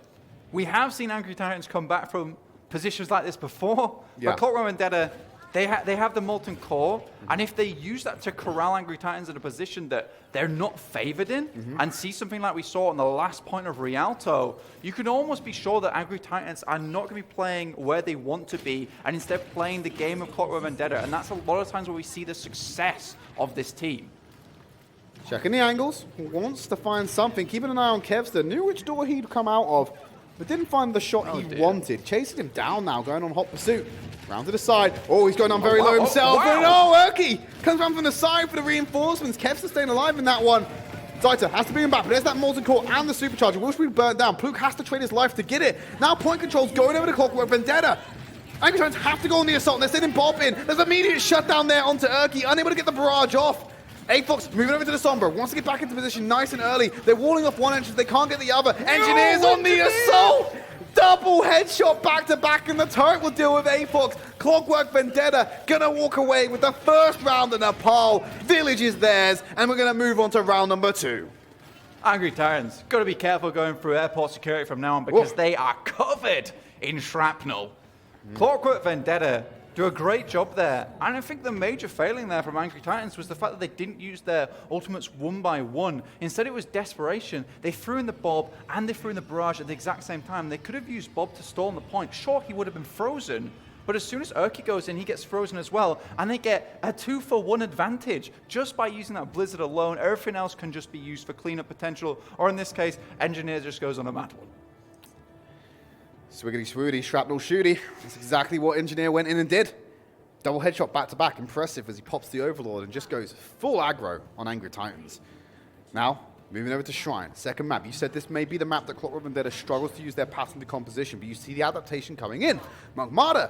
We have seen Angry Titans come back from positions like this before, Yeah. but Clockwork Vendetta, they have the Molten Core, and if they use that to corral Angry Titans in a position that they're not favored in, and see something like we saw on the last point of Rialto, you can almost be sure that Angry Titans are not going to be playing where they want to be, and instead playing the game of Clockwork Vendetta, and that's a lot of times where we see the success of this team. Checking the angles, wants to find something, keeping an eye on Kevster, knew which door he'd come out of, but didn't find the shot he wanted. Chasing him down now, going on hot pursuit. Round to the side. Oh, he's going on very low himself. Wow. And Erky comes around from the side for the reinforcements. Kevster staying alive in that one. Zander has to bring him back, but there's that Molten Core and the Supercharger. Will be burnt down. Pluke has to trade his life to get it. Now point control's going over to Clockwork Vendetta. Angry Titans have to go on the assault, and they're sending Bob in. There's an immediate shutdown there onto Erky, unable to get the barrage off. A-Fox moving over to the Sombra, wants to get back into position nice and early. They're walling off one entrance, they can't get the other. Engineers on the assault! Double headshot back-to-back, and the turret will deal with A-Fox. Clockwork Vendetta gonna walk away with the first round in Nepal. Village is theirs, and we're gonna move on to round number 2. Angry Titans, got to be careful going through airport security from now on, because they are covered in shrapnel. Clockwork Vendetta do a great job there, and I think the major failing there from Angry Titans was the fact that they didn't use their ultimates one by one. Instead, it was desperation. They threw in the Bob and they threw in the barrage at the exact same time. They could have used Bob to storm the point. Sure, he would have been frozen, but as soon as Erky goes in, he gets frozen as well, and they get a 2-for-1 advantage just by using that Blizzard alone. Everything else can just be used for cleanup potential, or in this case, Engineer just goes on a mad one. Swiggity swooty, shrapnel shooty. That's exactly what Engineer went in and did. Double headshot back-to-back, impressive as he pops the Overlord and just goes full aggro on Angry Titans. Now, moving over to Shrine, second map. You said this may be the map that Clockwork Vendetta struggles to use their passive decomposition, but you see the adaptation coming in. Magmada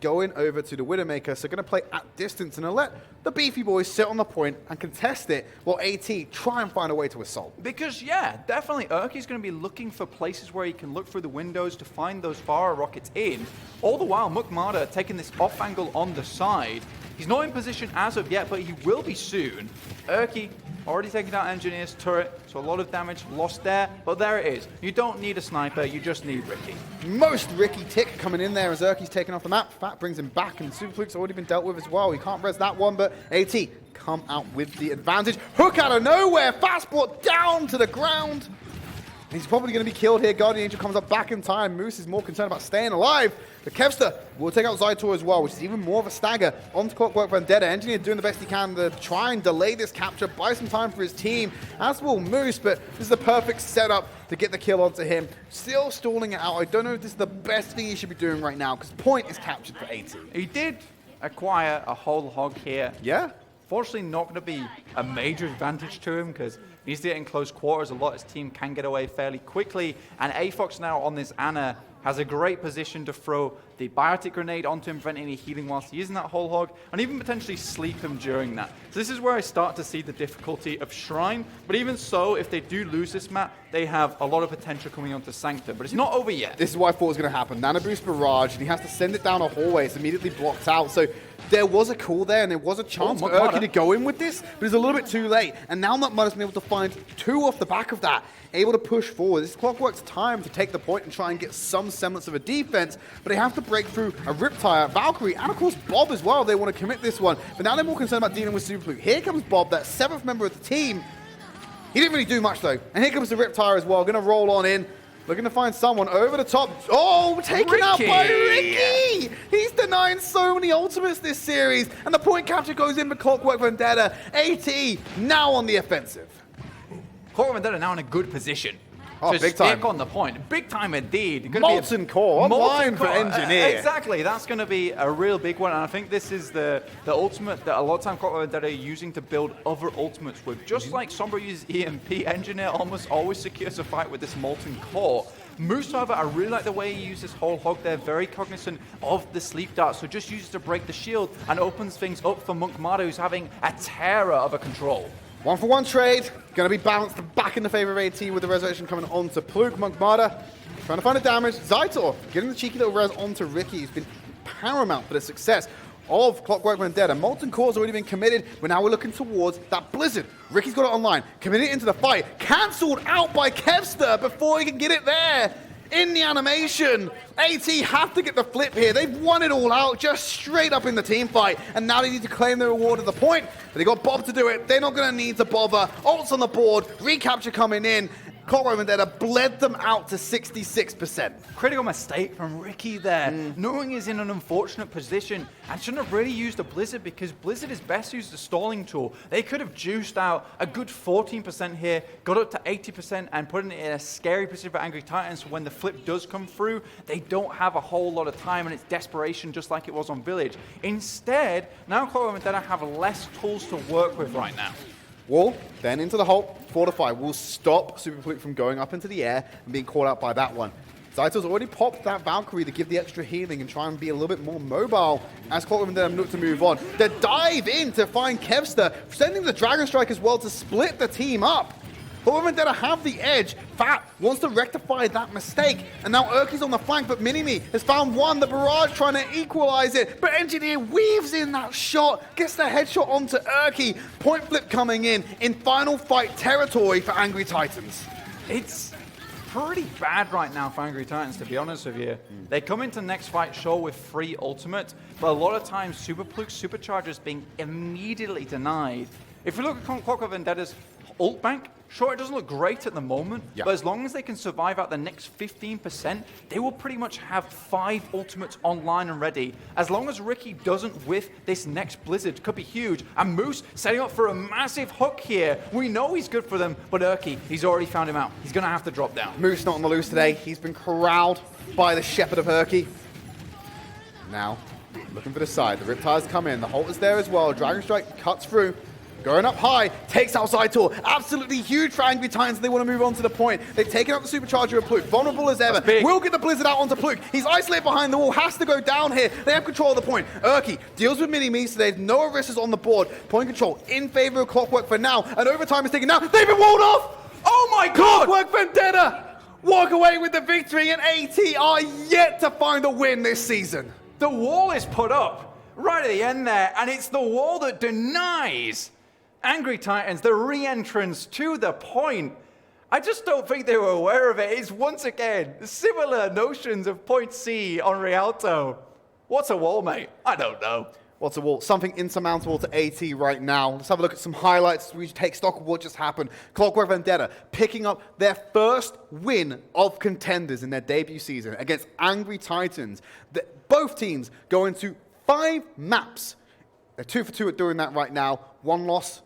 going over to the Widowmaker, so going to play at distance and let the beefy boys sit on the point and contest it, while AT try and find a way to assault. Because, yeah, definitely Erky's going to be looking for places where he can look through the windows to find those fire rockets in. All the while, Mukmada taking this off angle on the side. He's not in position as of yet, but he will be soon. Erky already taking out Engineer's turret, so a lot of damage lost there, but there it is. You don't need a sniper, you just need Ricky. Most Ricky tick coming in there as Erky's taken off the map. Fat brings him back, and Super Fluke's already been dealt with as well. He can't res that one, but AT come out with the advantage. Hook out of nowhere, fast brought down to the ground. He's probably going to be killed here. Guardian Angel comes up back in time. Moose is more concerned about staying alive. But Kevster will take out Zander as well, which is even more of a stagger onto Clockwork Vendetta. Engineer doing the best he can to try and delay this capture, buy some time for his team, as will Moose, but this is the perfect setup to get the kill onto him. Still stalling it out. I don't know if this is the best thing he should be doing right now, because point is captured for AT. He did acquire a whole hog here. Yeah. Fortunately, not going to be a major advantage to him because he needs to get in close quarters. A lot of his team can get away fairly quickly. And A-Fox now on this Ana has a great position to throw the biotic grenade onto him, preventing any healing whilst he's using that whole hog, and even potentially sleep him during that. So this is where I start to see the difficulty of Shrine. But even so, if they do lose this map, they have a lot of potential coming onto Sanctum. But it's not over yet. This is what I thought was going to happen. Nano Boost Barrage, and he has to send it down a hallway. It's immediately blocked out. So there was a call there, and there was a chance for Erky to go in with this, but it's a little bit too late. And now Mukmada's been able to find 2 off the back of that, able to push forward. This is Clockwork's time to take the point and try and get some semblance of a defense, but they have to break through a Riptire, Valkyrie, and of course Bob as well. They want to commit this one, but now they're more concerned about dealing with Super Fluke. Here comes Bob, that 7th member of the team. He didn't really do much though, and here comes the Riptire as well, going to roll on in. Looking to find someone over the top. Oh, taken out by Ricky! He's denying so many ultimates this series, and the point capture goes in for Clockwork Vendetta. AT now on the offensive. Clockwork Vendetta now in a good position. Oh, to big time. stick on the point. Big time indeed. Molten Core, online for Engineer. Exactly, that's going to be a real big one, and I think this is the ultimate that a lot of time Clockwork Vendetta are using to build other ultimates with. Just like Sombra uses EMP, Engineer almost always secures a fight with this Molten Core. Moose, however, I really like the way he uses whole hog there, very cognizant of the sleep dart, so just uses to break the shield and opens things up for Mukmada, who's having a terror of a control. 1-for-1 trade, going to be balanced back in the favor of AT with the resurrection coming on to Pluke. Mukmada trying to find the damage. Zander getting the cheeky little res onto Ricky. He's been paramount for the success. of Clockwork Vendetta. Molten Core's already been committed, but now we're looking towards that Blizzard. Ricky's got it online, committed into the fight, cancelled out by Kevster before he can get it there. In the animation, AT have to get the flip here. They've won it all out, just straight up in the team fight, and now they need to claim the reward of the point. But they got Bob to do it. They're not going to need to bother. Ults on the board, recapture coming in. Clockwork Vendetta bled them out to 66%. Critical mistake from Ricky there, knowing he's in an unfortunate position and shouldn't have really used a Blizzard because Blizzard is best used as a stalling tool. They could have juiced out a good 14% here, got up to 80% and put it in a scary position for Angry Titans. So when the flip does come through, they don't have a whole lot of time and it's desperation just like it was on Village. Instead, now Clockwork Vendetta have less tools to work with right now. Wall, then into the hole, fortify. Will stop Super Pollitt from going up into the air and being caught out by that one. Zaito's already popped that Valkyrie to give the extra healing and try and be a little bit more mobile as Clockwork Vendetta look to move on. They dive in to find Kevster, sending the Dragon Strike as well to split the team up. Clockwork Vendetta have the edge. Fat wants to rectify that mistake. And now Urki's on the flank, but Minimi has found one. The Barrage trying to equalize it. But Engineer weaves in that shot, gets the headshot onto Urki. Point flip coming in final fight territory for Angry Titans. It's pretty bad right now for Angry Titans, to be honest with you. They come into next fight sure with 3 ultimates, but a lot of times Super Pollitt Superchargers being immediately denied. If we look at Clockwork Vendetta's ult bank, sure, it doesn't look great at the moment, but as long as they can survive out the next 15%, they will pretty much have 5 ultimates online and ready. As long as Ricky doesn't whiff this next Blizzard, could be huge. And Moose setting up for a massive hook here. We know he's good for them, but Urki, he's already found him out. He's going to have to drop down. Moose not on the loose today. He's been corralled by the Shepherd of Urki. Now, looking for the side. The Riptides come in. The Holt is there as well. Dragon Strike cuts through. Going up high, takes out Zaito. Absolutely huge for Angry Titans. They want to move on to the point. They've taken out the Supercharger of Pluke. Vulnerable as ever. Will get the Blizzard out onto Pluke. He's isolated behind the wall. Has to go down here. They have control of the point. Urki deals with Mini-Me, so there's no Aristas on the board. Point control in favor of Clockwork for now. And overtime is taken now. They've been walled off! Oh my god! Clockwork Vendetta walk away with the victory, and AT are yet to find a win this season. The wall is put up right at the end there, and it's the wall that denies Angry Titans the re-entrance to the point. I just don't think they were aware of it. It's once again similar notions of point C on Rialto. What's a wall, mate? I don't know. What's a wall? Something insurmountable to AT right now. Let's have a look at some highlights. We take stock of what just happened. Clockwork Vendetta picking up their first win of Contenders in their debut season against Angry Titans. Both teams go into 5 maps. They're 2 for 2 at doing that right now. One loss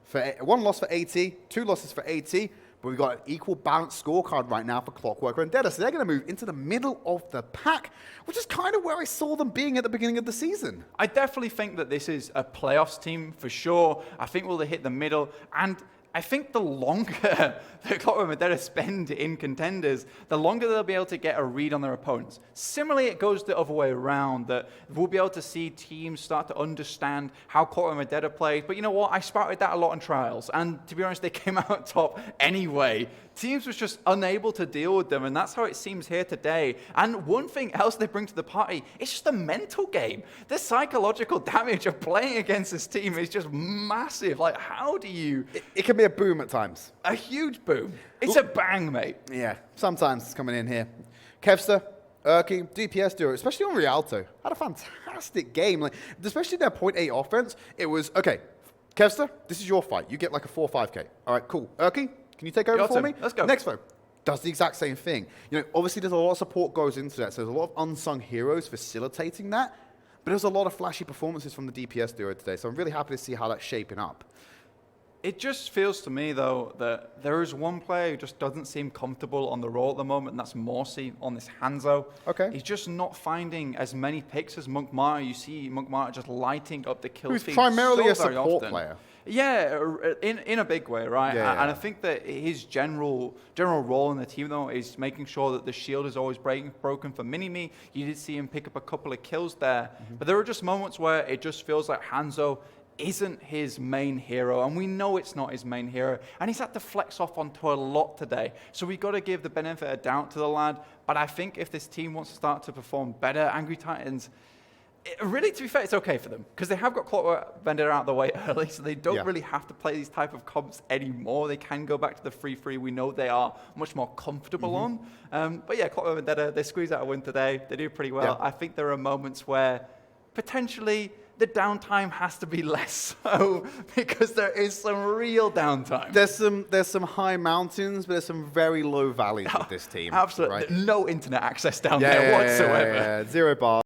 for AT, 2 losses for AT, but we've got an equal balanced scorecard right now for Clockwork Vendetta. So they're going to move into the middle of the pack, which is kind of where I saw them being at the beginning of the season. I definitely think that this is a playoffs team for sure. I think we'll hit the middle, and I think the longer that Clockwork Vendetta spend in Contenders, the longer they'll be able to get a read on their opponents. Similarly, it goes the other way around, that we'll be able to see teams start to understand how Clockwork Vendetta plays. But you know what? I spouted that a lot in Trials, and to be honest, they came out top anyway. Teams was just unable to deal with them, and that's how it seems here today. And one thing else they bring to the party, it's just a mental game. The psychological damage of playing against this team is just massive. Like, how do you... It can be a boom at times. A huge boom. It's a bang, mate. Yeah, sometimes it's coming in here. Kevster, Urki, DPS duo, especially on Rialto, had a fantastic game. Like, especially their point 8 offense. It was, okay, Kevster, this is your fight. You get like a 4-5K. All right, cool. Urki, can you take over for me? Let's go. Next fight does the exact same thing. You know, obviously there's a lot of support goes into that, so there's a lot of unsung heroes facilitating that, but there's a lot of flashy performances from the DPS duo today, so I'm really happy to see how that's shaping up. It just feels to me, though, that there is one player who just doesn't seem comfortable on the role at the moment, and that's Morsi on this Hanzo. Okay. He's just not finding as many picks as Monk Martyr. You see Monk Martyr just lighting up the kill feed. Who's primarily a very support often. player. Yeah, in a big way, right? Yeah. And I think that his general role in the team, though, is making sure that the shield is always broken for Mini-Me. You did see him pick up a couple of kills there. But there are just moments where it just feels like Hanzo isn't his main hero, and we know it's not his main hero, and he's had to flex off onto a lot today. So we've got to give the benefit of doubt to the lad, but I think if this team wants to start to perform better, Angry Titans, Really, to be fair, it's okay for them because they have got Clockwork Vendetta out of the way early, so they don't really have to play these type of comps anymore. They can go back to the 3-3 we know they are much more comfortable on. But yeah, Clockwork Vendetta, they squeeze out a win today. They do pretty well. I think there are moments where potentially the downtime has to be less so because there is some real downtime. There's some high mountains, but there's some very low valleys with this team. Absolutely. Right? No internet access down there whatsoever. 0 bars.